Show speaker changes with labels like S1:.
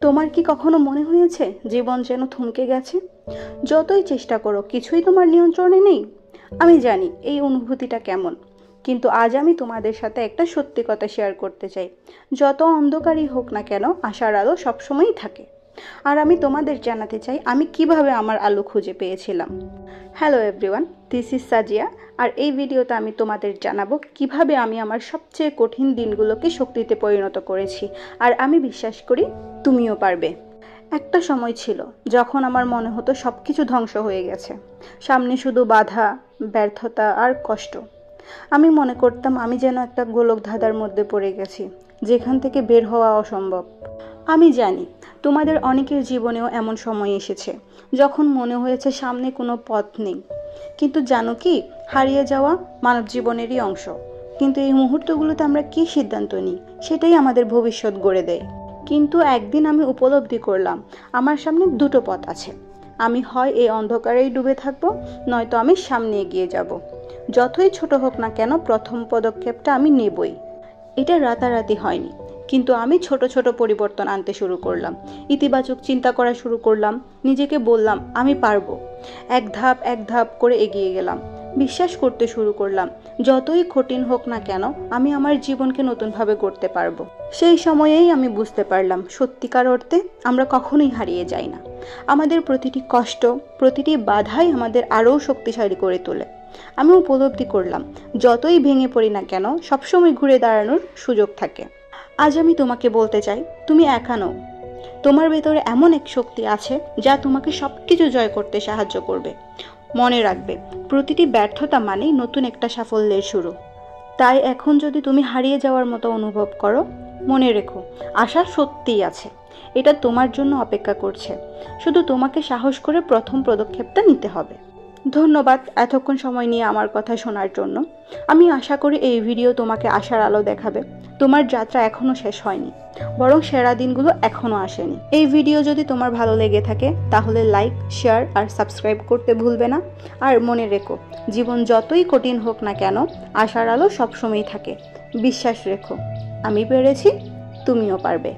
S1: তোমার কি কখনো মনে হয়েছে জীবন যেন থমকে গেছে? যতই চেষ্টা করো কিছুই তোমার নিয়ন্ত্রণে নেই। আমি জানি এই অনুভূতিটা কেমন, কিন্তু আজ আমি তোমাদের সাথে একটা সত্যি কথা শেয়ার করতে চাই। যত অন্ধকারই হোক না কেন, আশার আলো সবসময়ই থাকে। আর আমি তোমাদের জানাতে চাই আমি কিভাবে আমার আলো খুঁজে পেয়েছিলাম। হ্যালো এভরিওয়ান, দিস ইজ সাজিয়া। আর এই ভিডিওতে আমি তোমাদের জানাবো কিভাবে আমি আমার সবচেয়ে কঠিন দিনগুলোকে শক্তিতে পরিণত করেছি। আর আমি বিশ্বাস করি তুমিও পারবে। একটা সময় ছিল যখন আমার মনে হতো সব কিছু ধ্বংস হয়ে গেছে, সামনে শুধু বাধা, ব্যর্থতা আর কষ্ট। আমি মনে করতাম আমি যেন একটা গোলক ধাঁধার মধ্যে পড়ে গেছি, যেখান থেকে বের হওয়া অসম্ভব। আমি জানি তোমাদের অনেকের জীবনেও এমন সময় এসেছে যখন মনে হয়েছে সামনে কোনো পথ নেই। কিন্তু জানো কি, হারিয়ে যাওয়া মানব জীবনেরই অংশ। কিন্তু এই মুহূর্তগুলোতে আমরা কী সিদ্ধান্ত নিই সেটাই আমাদের ভবিষ্যৎ গড়ে দেয়। কিন্তু একদিন আমি উপলব্ধি করলাম আমার সামনে দুটো পথ আছে। আমি হয় এই অন্ধকারেই ডুবে থাকবো, নয়তো আমি সামনে এগিয়ে যাব। যতই ছোট হোক না কেন, প্রথম পদক্ষেপটা আমি নেবই। এটা রাতারাতি হয়নি, কিন্তু আমি ছোট ছোট পরিবর্তন আনতে শুরু করলাম। ইতিবাচক চিন্তা করা শুরু করলাম, নিজেকে বললাম আমি পারবো। এক ধাপ এক ধাপ করে এগিয়ে গেলাম। বিশ্বাস করতে শুরু করলাম যতই কঠিন হোক না কেন, আমি আমার জীবনকে নতুনভাবে গড়তে পারবো। সেই সময়েই আমি বুঝতে পারলাম সত্যিকার অর্থে আমরা কখনোই হারিয়ে যাই না। আমাদের প্রতিটি কষ্ট, প্রতিটি বাধাই আমাদের আরও শক্তিশালী করে তোলে। আমি উপলব্ধি করলাম যতই ভেঙে পড়ি না কেন, সবসময় ঘুরে দাঁড়ানোর সুযোগ থাকে। আজ আমি তোমাকে বলতে চাই তুমি একা নও। তোমার ভেতরে এমন এক শক্তি আছে যা তোমাকে সব কিছু জয় করতে সাহায্য করবে। মনে রাখবে, প্রতিটি ব্যর্থতা মানেই নতুন একটা সাফল্যের শুরু। তাই এখন যদি তুমি হারিয়ে যাওয়ার মতো অনুভব করো, মনে রেখো আশা সত্যিই আছে। এটা তোমার জন্য অপেক্ষা করছে। শুধু তোমাকে সাহস করে প্রথম পদক্ষেপটা নিতে হবে। ধন্যবাদ এতক্ষণ সময় নিয়ে আমার কথা শোনার জন্য। আমি আশা করি এই ভিডিও তোমাকে আশার আলো দেখাবে। তোমার যাত্রা এখনো শেষ হয়নি, বরং সেরা দিনগুলো এখনো আসেনি। এই ভিডিও যদি তোমার ভালো লেগে থাকে তাহলে লাইক, শেয়ার আর সাবস্ক্রাইব করতে ভুলবে না। আর মনে রেখো, জীবন যতই কঠিন হোক না কেন, আশার আলো সবসময়ই থাকে। বিশ্বাস রেখো, আমি পেরেছি, তুমিও পারবে।